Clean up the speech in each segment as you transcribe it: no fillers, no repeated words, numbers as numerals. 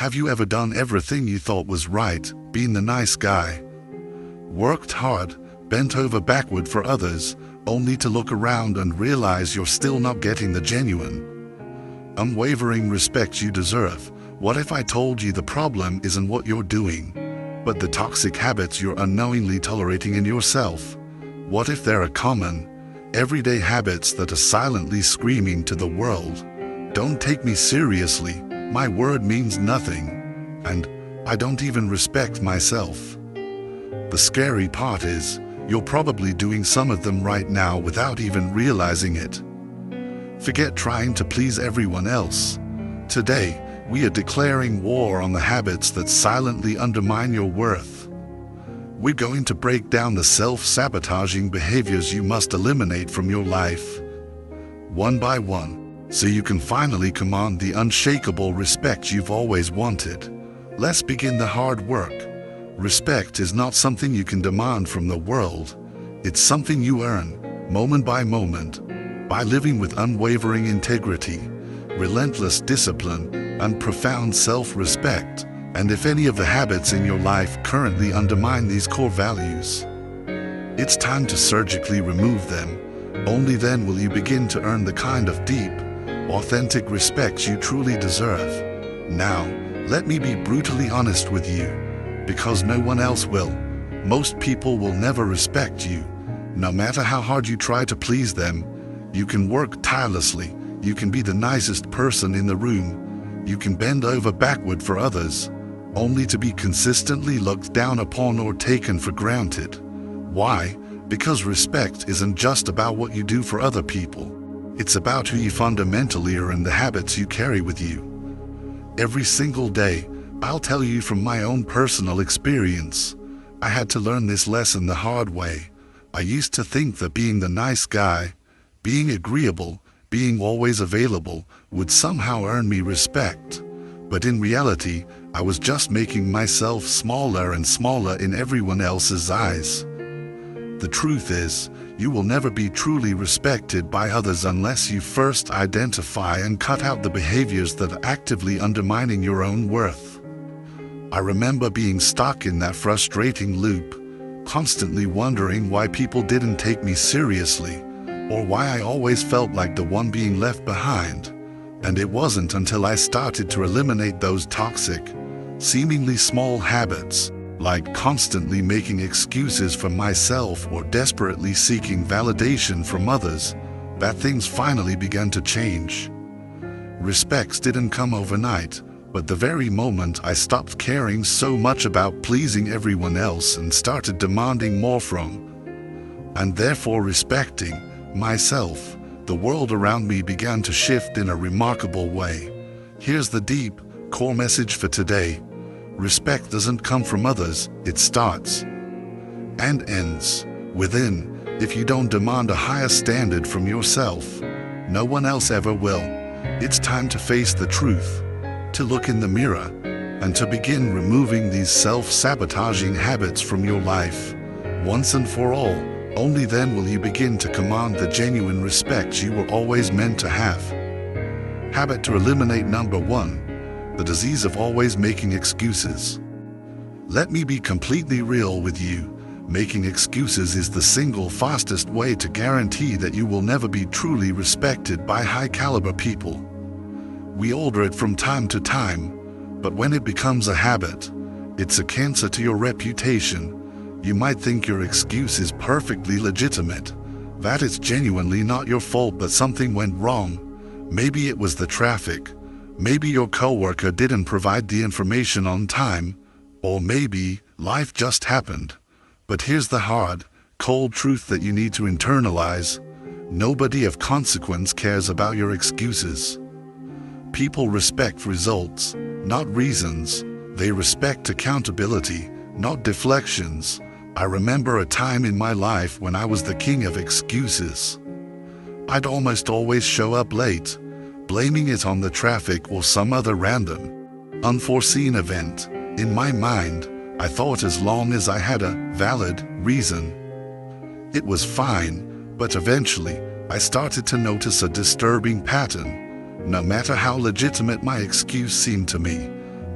Have you ever done everything you thought was right, been the nice guy, worked hard, bent over backward for others, only to look around and realize you're still not getting the genuine, unwavering respect you deserve? What if I told you the problem isn't what you're doing, but the toxic habits you're unknowingly tolerating in yourself? What if there are common, everyday habits that are silently screaming to the world, "Don't take me seriously, my word means nothing, and I don't even respect myself"? The scary part is, you're probably doing some of them right now without even realizing it. Forget trying to please everyone else. Today, we are declaring war on the habits that silently undermine your worth. We're going to break down the self-sabotaging behaviors you must eliminate from your life, one by one, so you can finally command the unshakable respect you've always wanted. Let's begin the hard work. Respect is not something you can demand from the world. It's something you earn, moment by moment, by living with unwavering integrity, relentless discipline, and profound self-respect. And if any of the habits in your life currently undermine these core values, it's time to surgically remove them. Only then will you begin to earn the kind of deep, authentic respect you truly deserve. Now, let me be brutally honest with you, because no one else will. Most people will never respect you. No matter how hard you try to please them, you can work tirelessly, you can be the nicest person in the room, you can bend over backward for others, only to be consistently looked down upon or taken for granted. Why? Because respect isn't just about what you do for other people. It's about who you fundamentally are and the habits you carry with you. Every single day, I'll tell you from my own personal experience, I had to learn this lesson the hard way. I used to think that being the nice guy, being agreeable, being always available, would somehow earn me respect. But in reality, I was just making myself smaller and smaller in everyone else's eyes. The truth is, you will never be truly respected by others unless you first identify and cut out the behaviors that are actively undermining your own worth. I remember being stuck in that frustrating loop, constantly wondering why people didn't take me seriously, or why I always felt like the one being left behind. And it wasn't until I started to eliminate those toxic, seemingly small habits, like constantly making excuses for myself or desperately seeking validation from others, that things finally began to change. Respect didn't come overnight, but the very moment I stopped caring so much about pleasing everyone else and started demanding more from, and therefore respecting, myself, the world around me began to shift in a remarkable way. Here's the deep, core message for today. Respect doesn't come from others, it starts and ends within. If you don't demand a higher standard from yourself, no one else ever will. It's time to face the truth, to look in the mirror, and to begin removing these self-sabotaging habits from your life, once and for all. Only then will you begin to command the genuine respect you were always meant to have. Habit to eliminate number 1. The disease of always making excuses. Let me be completely real with you. Making excuses is the single fastest way to guarantee that you will never be truly respected by high-caliber people. We order it from time to time, but when it becomes a habit, it's a cancer to your reputation. You might think your excuse is perfectly legitimate, that it's genuinely not your fault but something went wrong. Maybe it was the traffic, maybe your coworker didn't provide the information on time, or maybe life just happened. But here's the hard, cold truth that you need to internalize. Nobody of consequence cares about your excuses. People respect results, not reasons. They respect accountability, not deflections. I remember a time in my life when I was the king of excuses. I'd almost always show up late, blaming it on the traffic or some other random, unforeseen event. In my mind, I thought as long as I had a valid reason, it was fine, but eventually, I started to notice a disturbing pattern. No matter how legitimate my excuse seemed to me,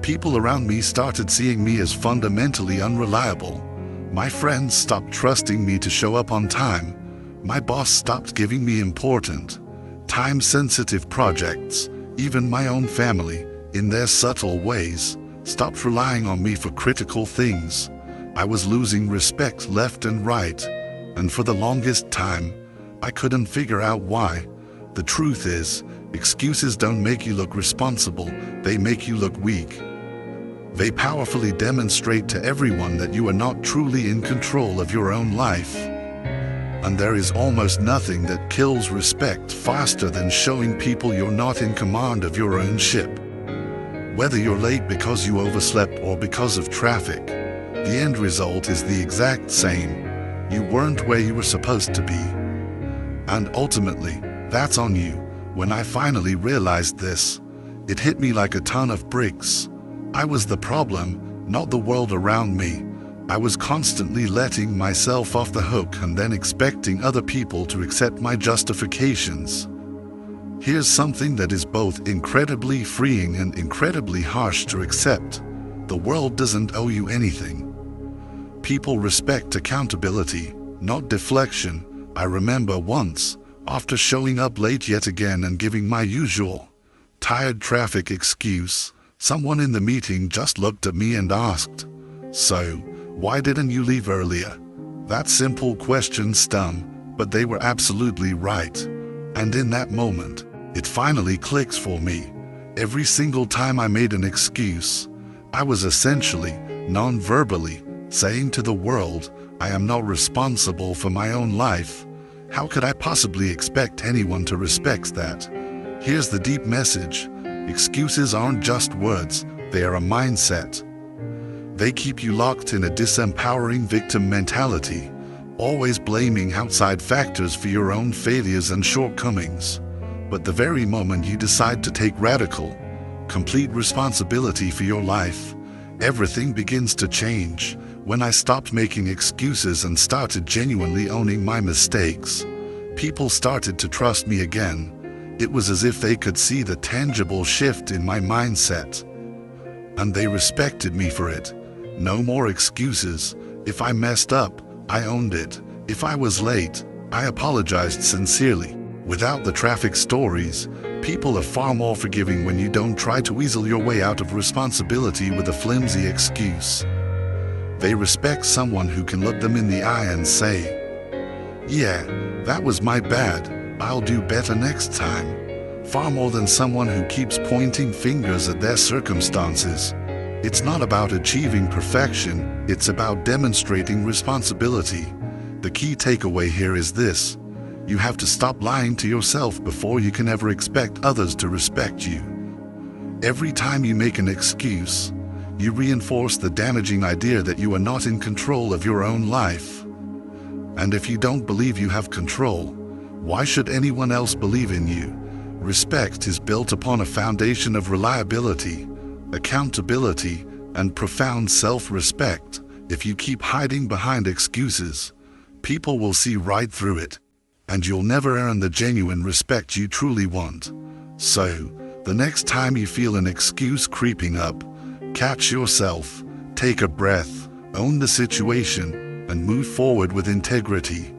People around me started seeing me as fundamentally unreliable. My friends stopped trusting me to show up on time. My boss stopped giving me important, time-sensitive projects. Even my own family, in their subtle ways, stopped relying on me for critical things. I was losing respect left and right, and for the longest time, I couldn't figure out why. The truth is, excuses don't make you look responsible, they make you look weak. They powerfully demonstrate to everyone that you are not truly in control of your own life. And there is almost nothing that kills respect faster than showing people you're not in command of your own ship. Whether you're late because you overslept or because of traffic, the end result is the exact same. You weren't where you were supposed to be. And ultimately, that's on you. When I finally realized this, it hit me like a ton of bricks. I was the problem, not the world around me. I was constantly letting myself off the hook and then expecting other people to accept my justifications. Here's something that is both incredibly freeing and incredibly harsh to accept. The world doesn't owe you anything. People respect accountability, not deflection. I remember once, after showing up late yet again and giving my usual tired traffic excuse, someone in the meeting just looked at me and asked, "So, why didn't you leave earlier?" That simple question stung, but they were absolutely right. And in that moment, it finally clicks for me. Every single time I made an excuse, I was essentially, non-verbally, saying to the world, I am not responsible for my own life. How could I possibly expect anyone to respect that? Here's the deep message. Excuses aren't just words, they are a mindset. They keep you locked in a disempowering victim mentality, always blaming outside factors for your own failures and shortcomings. But the very moment you decide to take radical, complete responsibility for your life, everything begins to change. When I stopped making excuses and started genuinely owning my mistakes, people started to trust me again. It was as if they could see the tangible shift in my mindset. And they respected me for it. No more excuses. If I messed up, I owned it. If I was late, I apologized sincerely. Without the traffic stories, people are far more forgiving when you don't try to weasel your way out of responsibility with a flimsy excuse. They respect someone who can look them in the eye and say, "Yeah, that was my bad. I'll do better next time." Far more than someone who keeps pointing fingers at their circumstances. It's not about achieving perfection, it's about demonstrating responsibility. The key takeaway here is this: you have to stop lying to yourself before you can ever expect others to respect you. Every time you make an excuse, you reinforce the damaging idea that you are not in control of your own life. And if you don't believe you have control, why should anyone else believe in you? Respect is built upon a foundation of reliability, accountability, and profound self-respect. If you keep hiding behind excuses, people will see right through it, and you'll never earn the genuine respect you truly want. So, the next time you feel an excuse creeping up, catch yourself, take a breath, own the situation, and move forward with integrity.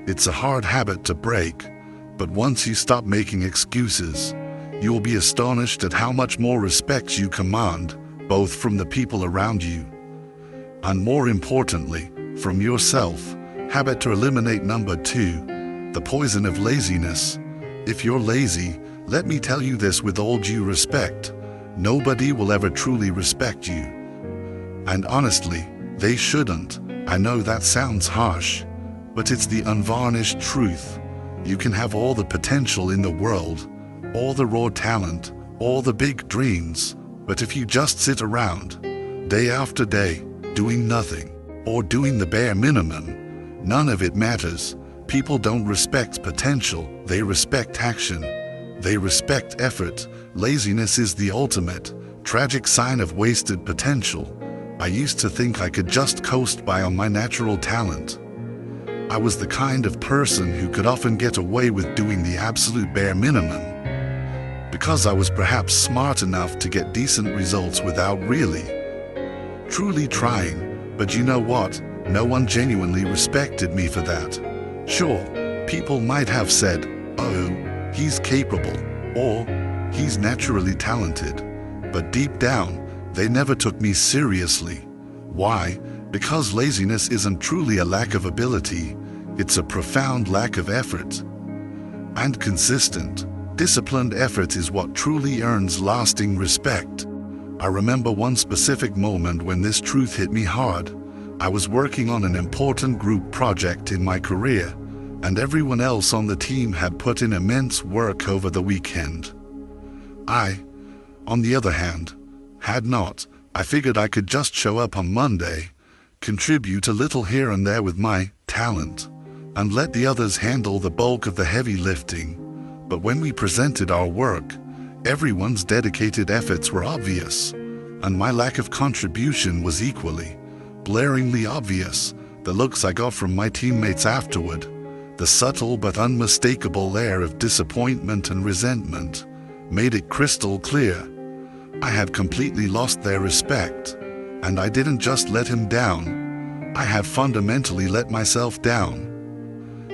It's a hard habit to break, but once you stop making excuses, you will be astonished at how much more respect you command, both from the people around you, and more importantly, from yourself. Habit to eliminate number 2, the poison of laziness. If you're lazy, let me tell you this with all due respect, nobody will ever truly respect you. And honestly, they shouldn't. I know that sounds harsh, but it's the unvarnished truth. You can have all the potential in the world, all the raw talent, all the big dreams, but if you just sit around, day after day, doing nothing, or doing the bare minimum, none of it matters. People don't respect potential, they respect action. They respect effort. Laziness is the ultimate, tragic sign of wasted potential. I used to think I could just coast by on my natural talent. I was the kind of person who could often get away with doing the absolute bare minimum. because I was perhaps smart enough to get decent results without really, truly trying. But you know what? No one genuinely respected me for that. Sure, people might have said, "Oh, he's capable," or "he's naturally talented," but deep down, they never took me seriously. Why? Because laziness isn't truly a lack of ability, it's a profound lack of effort. And consistent, disciplined effort is what truly earns lasting respect. I remember one specific moment when this truth hit me hard. I was working on an important group project in my career, and everyone else on the team had put in immense work over the weekend. I, on the other hand, had not. I figured I could just show up on Monday, contribute a little here and there with my talent, and let the others handle the bulk of the heavy lifting. But when we presented our work, everyone's dedicated efforts were obvious, and my lack of contribution was equally, blaringly obvious. The looks I got from my teammates afterward, the subtle but unmistakable air of disappointment and resentment, made it crystal clear. I had completely lost their respect, and I didn't just let him down. I had fundamentally let myself down.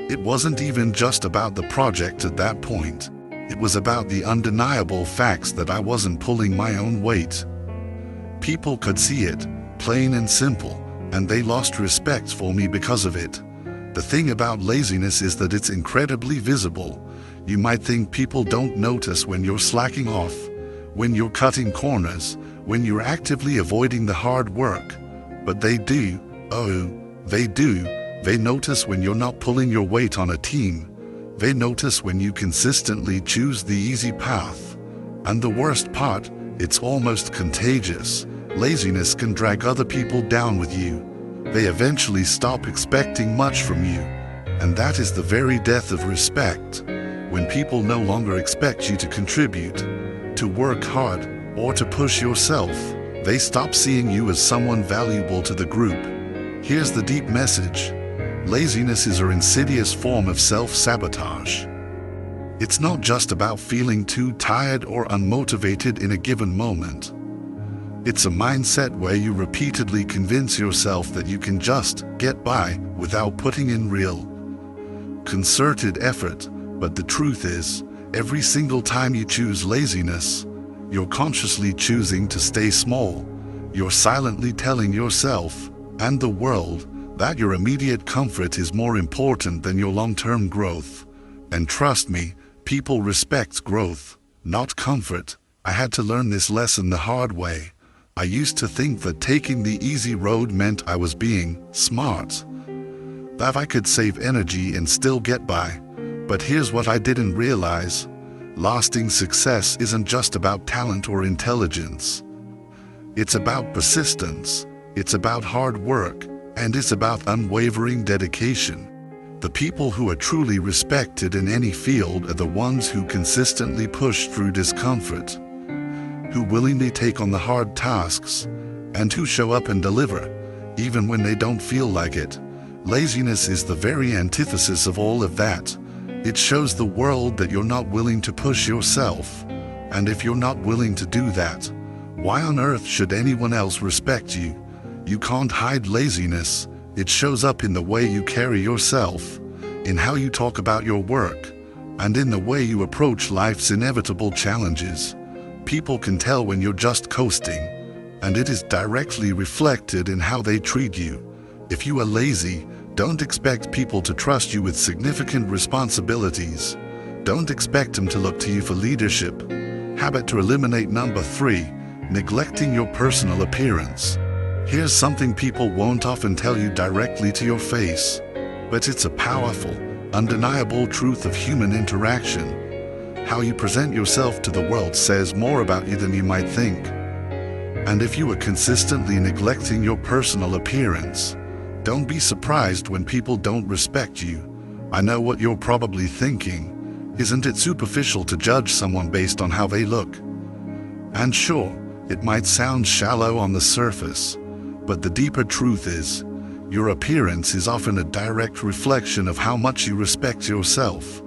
It wasn't even just about the project at that point. It was about the undeniable facts that I wasn't pulling my own weight. People could see it, plain and simple, and they lost respect for me because of it. The thing about laziness is that it's incredibly visible. You might think people don't notice when you're slacking off, when you're cutting corners, when you're actively avoiding the hard work. But they do. Oh, they do. They notice when you're not pulling your weight on a team. They notice when you consistently choose the easy path. And the worst part, it's almost contagious. Laziness can drag other people down with you. They eventually stop expecting much from you. And that is the very death of respect. When people no longer expect you to contribute, to work hard, or to push yourself, they stop seeing you as someone valuable to the group. Here's the deep message. Laziness is an insidious form of self-sabotage. It's not just about feeling too tired or unmotivated in a given moment. It's a mindset where you repeatedly convince yourself that you can just get by without putting in real, concerted effort. But the truth is, every single time you choose laziness, you're consciously choosing to stay small. You're silently telling yourself and the world that your immediate comfort is more important than your long-term growth. And trust me, people respect growth, not comfort. I had to learn this lesson the hard way. I used to think that taking the easy road meant I was being smart, that I could save energy and still get by. But here's what I didn't realize. Lasting success isn't just about talent or intelligence. It's about persistence, it's about hard work, and it's about unwavering dedication. The people who are truly respected in any field are the ones who consistently push through discomfort, who willingly take on the hard tasks, and who show up and deliver, even when they don't feel like it. Laziness is the very antithesis of all of that. It shows the world that you're not willing to push yourself. And if you're not willing to do that, why on earth should anyone else respect you? You can't hide laziness. It shows up in the way you carry yourself, in how you talk about your work, and in the way you approach life's inevitable challenges. People can tell when you're just coasting, and it is directly reflected in how they treat you. If you are lazy, don't expect people to trust you with significant responsibilities. Don't expect them to look to you for leadership. Habit to eliminate number 3, neglecting your personal appearance. Here's something people won't often tell you directly to your face, but it's a powerful, undeniable truth of human interaction. How you present yourself to the world says more about you than you might think. And if you are consistently neglecting your personal appearance, don't be surprised when people don't respect you. I know what you're probably thinking. Isn't it superficial to judge someone based on how they look? And sure, it might sound shallow on the surface, but the deeper truth is, your appearance is often a direct reflection of how much you respect yourself.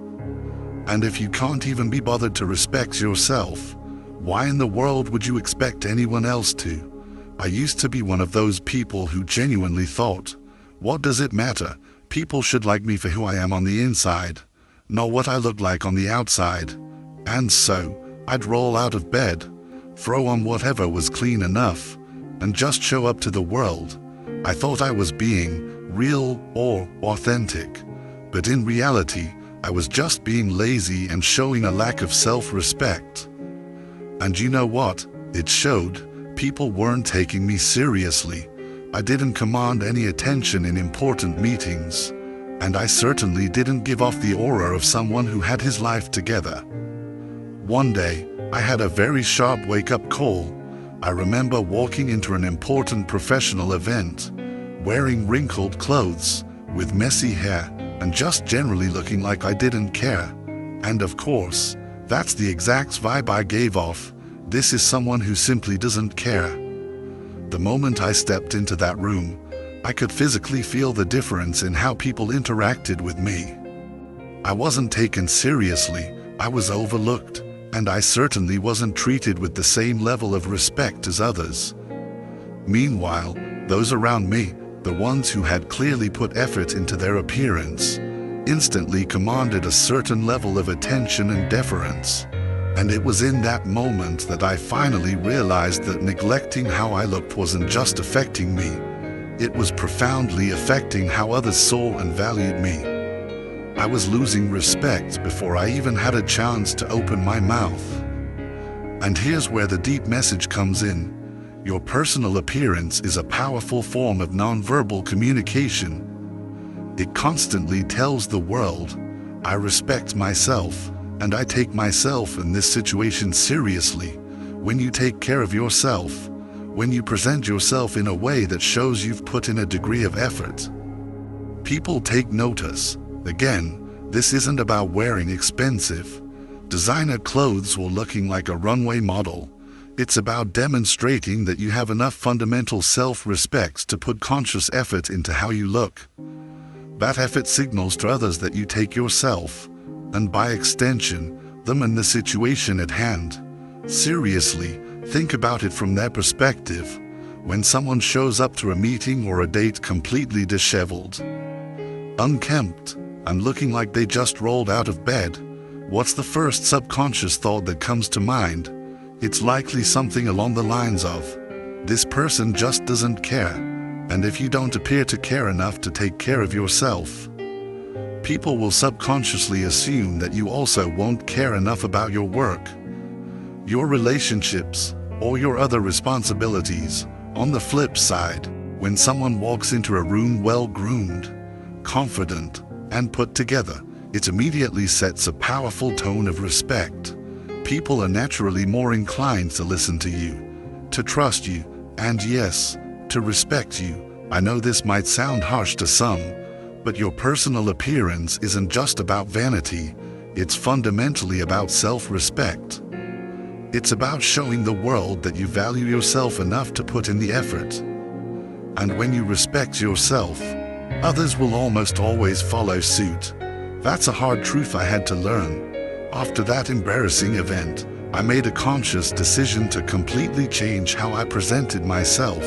And if you can't even be bothered to respect yourself, why in the world would you expect anyone else to? I used to be one of those people who genuinely thought, what does it matter? People should like me for who I am on the inside, not what I look like on the outside. And so, I'd roll out of bed, throw on whatever was clean enough, and just show up to the world. I thought I was being real or authentic, but in reality, I was just being lazy and showing a lack of self-respect. And you know what? It showed. People weren't taking me seriously. I didn't command any attention in important meetings, and I certainly didn't give off the aura of someone who had his life together. One day, I had a very sharp wake-up call. I remember walking into an important professional event, wearing wrinkled clothes, with messy hair, and just generally looking like I didn't care. And of course, that's the exact vibe I gave off. This is someone who simply doesn't care. The moment I stepped into that room, I could physically feel the difference in how people interacted with me. I wasn't taken seriously, I was overlooked, and I certainly wasn't treated with the same level of respect as others. Meanwhile, those around me, the ones who had clearly put effort into their appearance, instantly commanded a certain level of attention and deference. And it was in that moment that I finally realized that neglecting how I looked wasn't just affecting me, it was profoundly affecting how others saw and valued me. I was losing respect before I even had a chance to open my mouth. And here's where the deep message comes in. Your personal appearance is a powerful form of nonverbal communication. It constantly tells the world, I respect myself, and I take myself in this situation seriously. When you take care of yourself, when you present yourself in a way that shows you've put in a degree of effort, people take notice. Again, this isn't about wearing expensive, designer clothes or looking like a runway model. It's about demonstrating that you have enough fundamental self-respect to put conscious effort into how you look. That effort signals to others that you take yourself, and by extension, them and the situation at hand, seriously. Think about it from their perspective. When someone shows up to a meeting or a date completely disheveled, unkempt, and looking like they just rolled out of bed, what's the first subconscious thought that comes to mind? It's likely something along the lines of, this person just doesn't care, and if you don't appear to care enough to take care of yourself, people will subconsciously assume that you also won't care enough about your work, your relationships, or your other responsibilities. On the flip side, when someone walks into a room well-groomed, confident, and put together, it immediately sets a powerful tone of respect. People are naturally more inclined to listen to you, to trust you, and yes, to respect you. I know this might sound harsh to some, but your personal appearance isn't just about vanity, it's fundamentally about self-respect. It's about showing the world that you value yourself enough to put in the effort. And when you respect yourself, others will almost always follow suit. That's a hard truth I had to learn. After that embarrassing event, I made a conscious decision to completely change how I presented myself.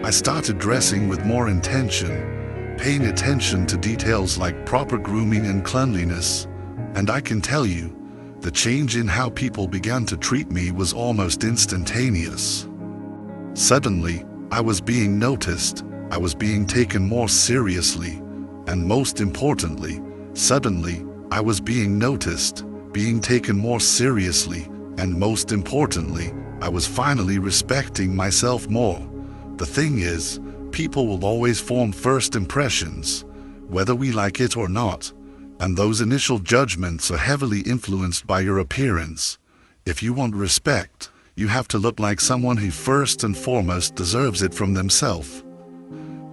I started dressing with more intention, paying attention to details like proper grooming and cleanliness, and I can tell you, the change in how people began to treat me was almost instantaneous. Suddenly, I was being noticed, I was being taken more seriously, and most importantly, suddenly, I was being noticed, being taken more seriously, and most importantly, I was finally respecting myself more. The thing is, people will always form first impressions, whether we like it or not, and those initial judgments are heavily influenced by your appearance. If you want respect, you have to look like someone who first and foremost deserves it from themselves.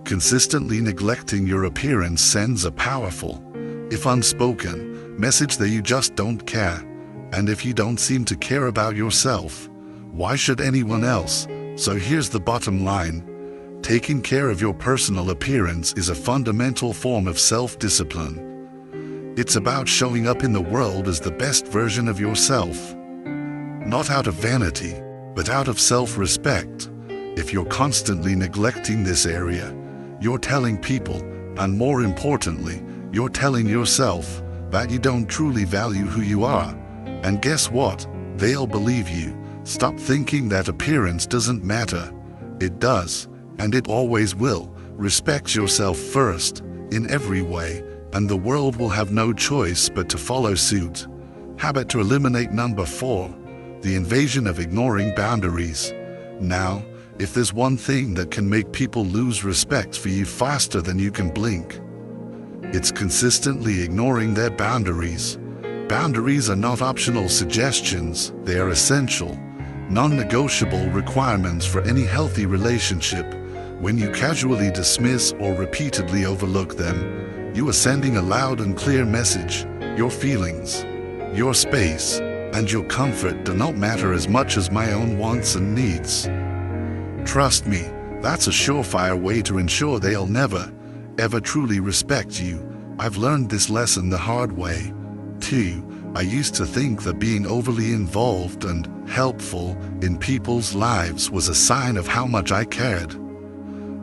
Consistently neglecting your appearance sends a powerful, if unspoken, message that you just don't care. And if you don't seem to care about yourself, why should anyone else? So here's the bottom line. Taking care of your personal appearance is a fundamental form of self-discipline. It's about showing up in the world as the best version of yourself. Not out of vanity, but out of self-respect. If you're constantly neglecting this area, you're telling people, and more importantly, you're telling yourself, that you don't truly value who you are. And guess what? They'll believe you. Stop thinking that appearance doesn't matter. It does, and it always will. Respect yourself first, in every way, and the world will have no choice but to follow suit. Habit to eliminate. Number 4, the invasion of ignoring boundaries. Now, if there's one thing that can make people lose respect for you faster than you can blink, it's consistently ignoring their boundaries. Boundaries are not optional suggestions, they are essential, non-negotiable requirements for any healthy relationship. When you casually dismiss or repeatedly overlook them, you are sending a loud and clear message. Your feelings, your space, and your comfort do not matter as much as my own wants and needs. Trust me, that's a surefire way to ensure they'll never, ever truly respect you. I've learned this lesson the hard way. 2. I used to think that being overly involved and helpful in people's lives was a sign of how much I cared.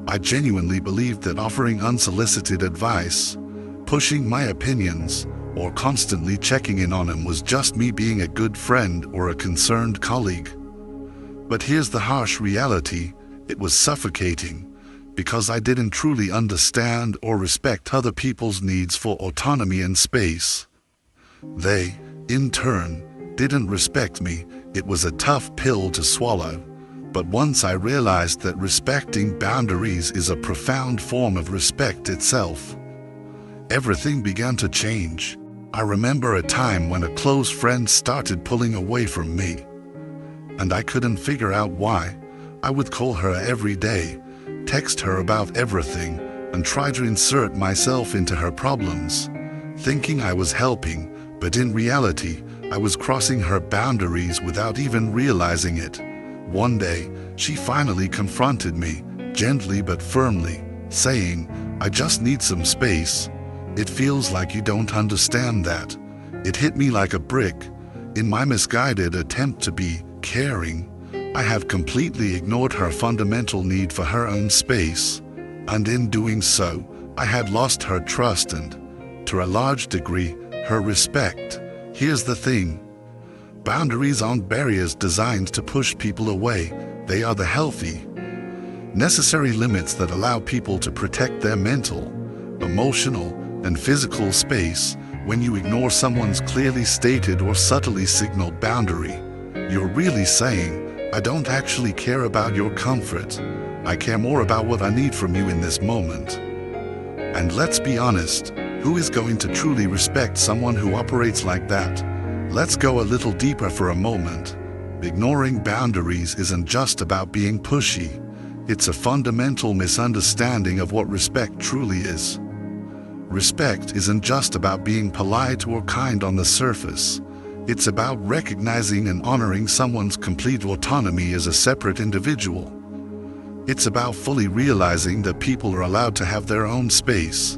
I genuinely believed that offering unsolicited advice, pushing my opinions, or constantly checking in on them was just me being a good friend or a concerned colleague. But here's the harsh reality: it was suffocating, because I didn't truly understand or respect other people's needs for autonomy and space. They, in turn, didn't respect me. It was a tough pill to swallow. But once I realized that respecting boundaries is a profound form of respect itself, everything began to change. I remember a time when a close friend started pulling away from me, and I couldn't figure out why. I would call her every day, text her about everything, and try to insert myself into her problems, thinking I was helping, but in reality, I was crossing her boundaries without even realizing it. One day, she finally confronted me, gently but firmly, saying, "I just need some space. It feels like you don't understand that." It hit me like a brick. In my misguided attempt to be caring, I had completely ignored her fundamental need for her own space, and in doing so, I had lost her trust and, to a large degree, her respect. Here's the thing: boundaries aren't barriers designed to push people away. They are the healthy, necessary limits that allow people to protect their mental, emotional, and physical space. When you ignore someone's clearly stated or subtly signaled boundary, you're really saying, "I don't actually care about your comfort. I care more about what I need from you in this moment." And let's be honest, who is going to truly respect someone who operates like that? Let's go a little deeper for a moment. Ignoring boundaries isn't just about being pushy. It's a fundamental misunderstanding of what respect truly is. Respect isn't just about being polite or kind on the surface. It's about recognizing and honoring someone's complete autonomy as a separate individual. It's about fully realizing that people are allowed to have their own space,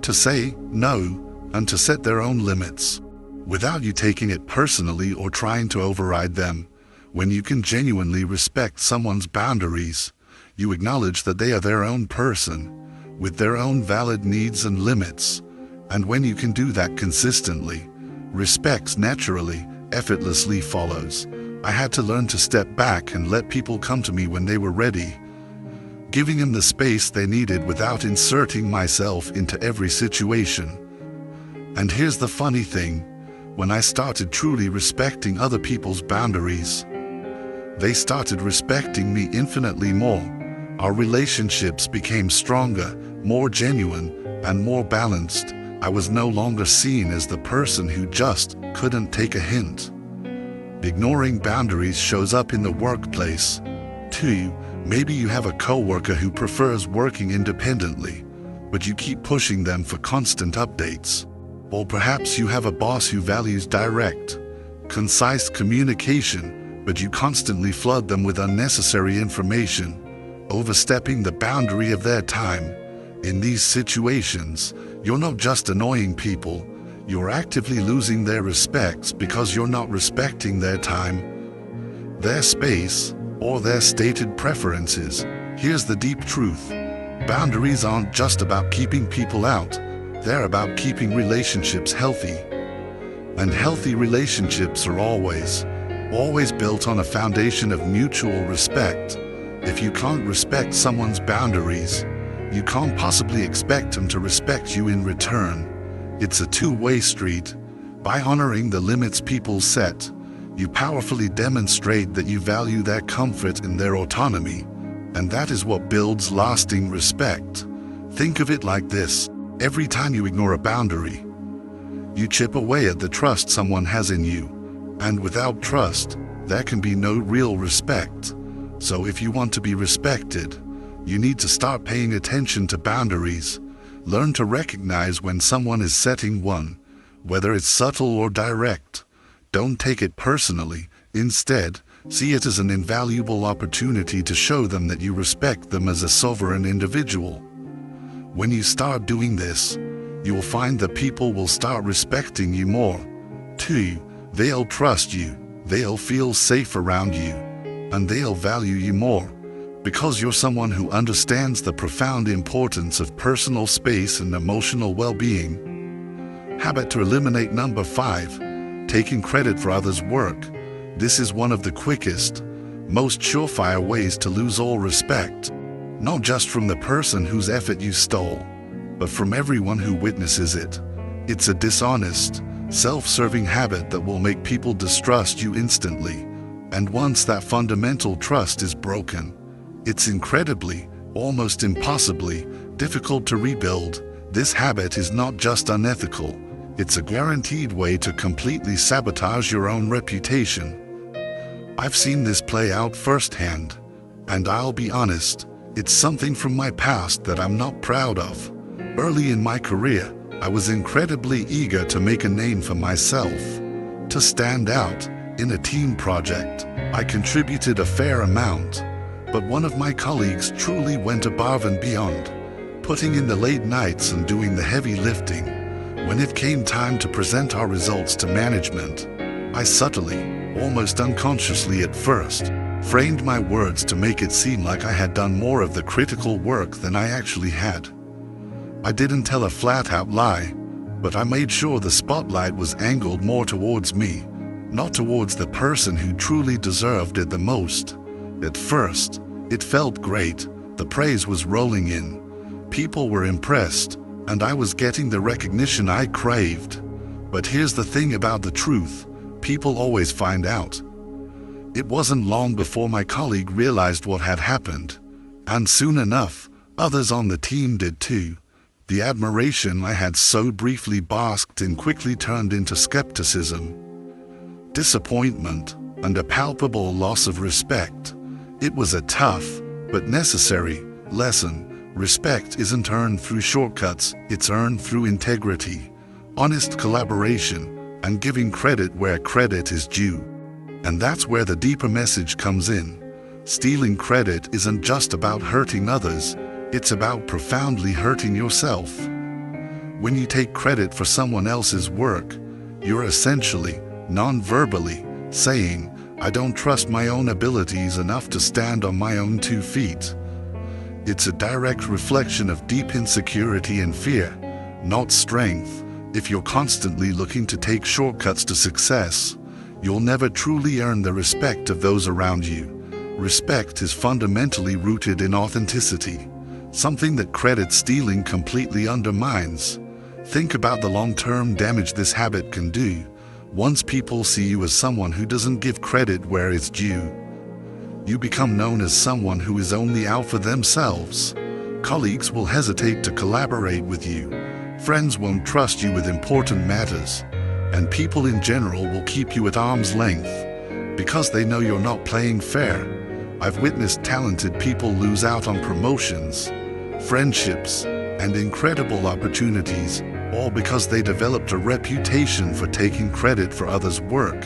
to say no, and to set their own limits, without you taking it personally or trying to override them. When you can genuinely respect someone's boundaries, you acknowledge that they are their own person, with their own valid needs and limits. And when you can do that consistently, respect naturally, effortlessly follows. I had to learn to step back and let people come to me when they were ready, giving them the space they needed without inserting myself into every situation. And here's the funny thing: when I started truly respecting other people's boundaries, they started respecting me infinitely more. Our relationships became stronger, more genuine, and more balanced. I was no longer seen as the person who just couldn't take a hint. Ignoring boundaries shows up in the workplace, too. Maybe you have a coworker who prefers working independently, but you keep pushing them for constant updates. Or perhaps you have a boss who values direct, concise communication, but you constantly flood them with unnecessary information, overstepping the boundary of their time. In these situations, you're not just annoying people, You're actively losing their respect because you're not respecting their time, their space, or their stated preferences. Here's the deep truth. Boundaries aren't just about keeping people out, they're about keeping relationships healthy. And healthy relationships are always built on a foundation of mutual respect. If you can't respect someone's boundaries, you can't possibly expect them to respect you in return. It's a two-way street. By honoring the limits people set, you powerfully demonstrate that you value their comfort and their autonomy, and that is what builds lasting respect. Think of it like this: every time you ignore a boundary, you chip away at the trust someone has in you, and without trust, there can be no real respect. So if you want to be respected, you need to start paying attention to boundaries. Learn to recognize when someone is setting one, whether it's subtle or direct. Don't take it personally. Instead, see it as an invaluable opportunity to show them that you respect them as a sovereign individual. When you start doing this, you will find that people will start respecting you more. 2. They'll trust you, they'll feel safe around you, and they'll value you more, because you're someone who understands the profound importance of personal space and emotional well-being. Habit to eliminate. Number 5. Taking credit for others' work. This is one of the quickest, most surefire ways to lose all respect, not just from the person whose effort you stole, but from everyone who witnesses it. It's a dishonest, self-serving habit that will make people distrust you instantly, and once that fundamental trust is broken, it's incredibly, almost impossibly, difficult to rebuild. This habit is not just unethical, it's a guaranteed way to completely sabotage your own reputation. I've seen this play out firsthand, and I'll be honest, it's something from my past that I'm not proud of. Early in my career, I was incredibly eager to make a name for myself, to stand out in a team project. I contributed a fair amount, but one of my colleagues truly went above and beyond, putting in the late nights and doing the heavy lifting. When it came time to present our results to management, I subtly, almost unconsciously at first, framed my words to make it seem like I had done more of the critical work than I actually had. I didn't tell a flat-out lie, but I made sure the spotlight was angled more towards me, not towards the person who truly deserved it the most. At first, it felt great. The praise was rolling in. People were impressed, and I was getting the recognition I craved. But here's the thing about the truth: people always find out. It wasn't long before my colleague realized what had happened, and soon enough, others on the team did too. The admiration I had so briefly basked in quickly turned into skepticism, disappointment, and a palpable loss of respect. It was a tough, but necessary, lesson. Respect isn't earned through shortcuts, it's earned through integrity, honest collaboration, and giving credit where credit is due. And that's where the deeper message comes in. Stealing credit isn't just about hurting others, it's about profoundly hurting yourself. When you take credit for someone else's work, you're essentially, non-verbally, saying, "I don't trust my own abilities enough to stand on my own 2 feet." It's a direct reflection of deep insecurity and fear, not strength. If you're constantly looking to take shortcuts to success, you'll never truly earn the respect of those around you. Respect is fundamentally rooted in authenticity, something that credit stealing completely undermines. Think about the long-term damage this habit can do. Once people see you as someone who doesn't give credit where it's due, you become known as someone who is only out for themselves. Colleagues will hesitate to collaborate with you. Friends won't trust you with important matters, and people in general will keep you at arm's length because they know you're not playing fair. I've witnessed talented people lose out on promotions, friendships, and incredible opportunities, all because they developed a reputation for taking credit for others' work.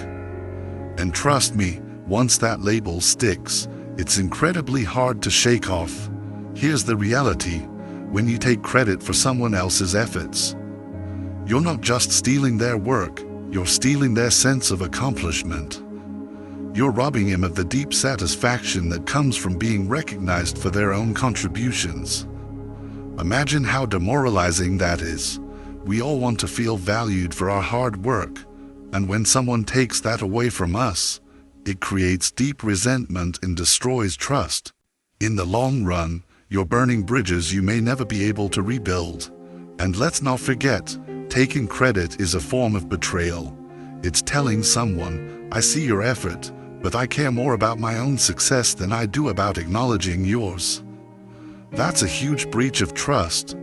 And trust me, once that label sticks, it's incredibly hard to shake off. Here's the reality: when you take credit for someone else's efforts, You're not just stealing their work, you're stealing their sense of accomplishment. You're robbing him of the deep satisfaction that comes from being recognized for their own contributions. Imagine how demoralizing that is. We all want to feel valued for our hard work, and when someone takes that away from us, it creates deep resentment and destroys trust. In the long run, you're burning bridges you may never be able to rebuild. And let's not forget, taking credit is a form of betrayal. It's telling someone, I see your effort, but I care more about my own success than I do about acknowledging yours. That's a huge breach of trust,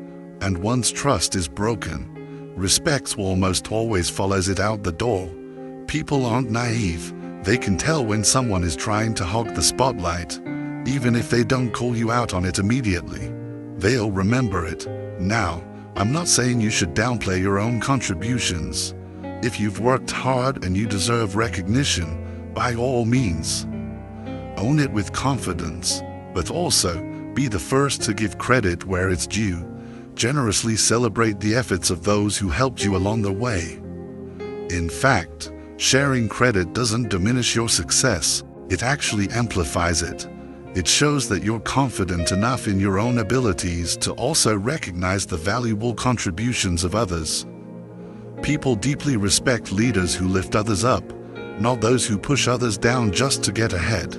and once trust is broken, respect almost always follows it out the door. People aren't naive. They can tell when someone is trying to hog the spotlight, even if they don't call you out on it immediately. They'll remember it. Now, I'm not saying you should downplay your own contributions. If you've worked hard and you deserve recognition, by all means, own it with confidence, but also be the first to give credit where it's due. Generously celebrate the efforts of those who helped you along the way. In fact, sharing credit doesn't diminish your success, it actually amplifies it. It shows that you're confident enough in your own abilities to also recognize the valuable contributions of others. People deeply respect leaders who lift others up, not those who push others down just to get ahead.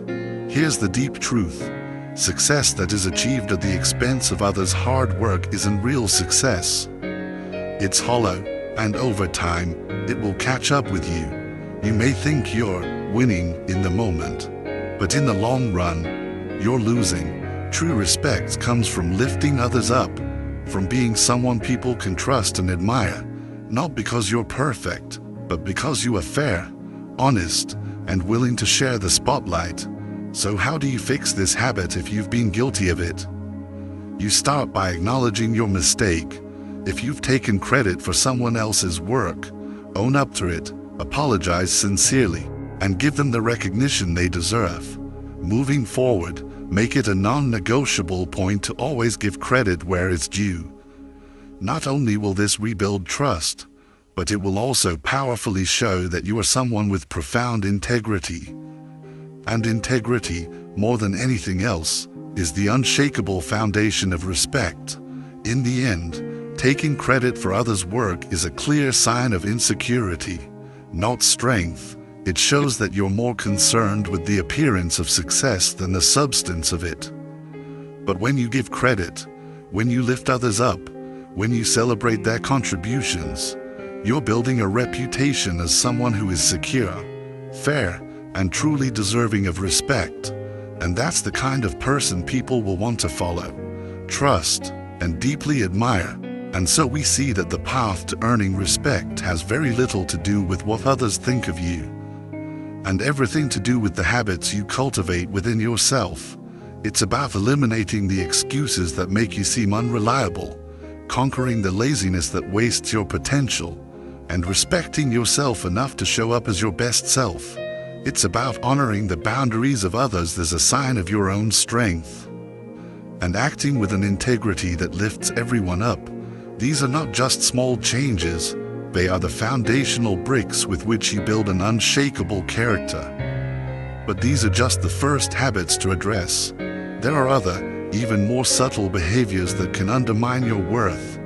Here's the deep truth. Success that is achieved at the expense of others' hard work isn't real success. It's hollow, and over time, it will catch up with you. You may think you're winning in the moment, but in the long run, you're losing. True respect comes from lifting others up, from being someone people can trust and admire, not because you're perfect, but because you are fair, honest, and willing to share the spotlight. So how do you fix this habit if you've been guilty of it? You start by acknowledging your mistake. If you've taken credit for someone else's work, own up to it, apologize sincerely, and give them the recognition they deserve. Moving forward, make it a non-negotiable point to always give credit where it's due. Not only will this rebuild trust, but it will also powerfully show that you are someone with profound integrity. And integrity, more than anything else, is the unshakable foundation of respect. In the end, taking credit for others' work is a clear sign of insecurity, not strength. It shows that you're more concerned with the appearance of success than the substance of it. But when you give credit, when you lift others up, when you celebrate their contributions, you're building a reputation as someone who is secure, fair, and truly deserving of respect. And that's the kind of person people will want to follow, trust, and deeply admire. And so we see that the path to earning respect has very little to do with what others think of you, and everything to do with the habits you cultivate within yourself. It's about eliminating the excuses that make you seem unreliable, conquering the laziness that wastes your potential, and respecting yourself enough to show up as your best self. It's about honoring the boundaries of others as a sign of your own strength, and acting with an integrity that lifts everyone up. These are not just small changes, they are the foundational bricks with which you build an unshakable character. But these are just the first habits to address. There are other, even more subtle behaviors that can undermine your worth,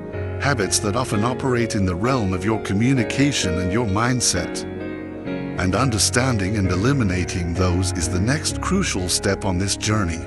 habits that often operate in the realm of your communication and your mindset. And understanding and eliminating those is the next crucial step on this journey.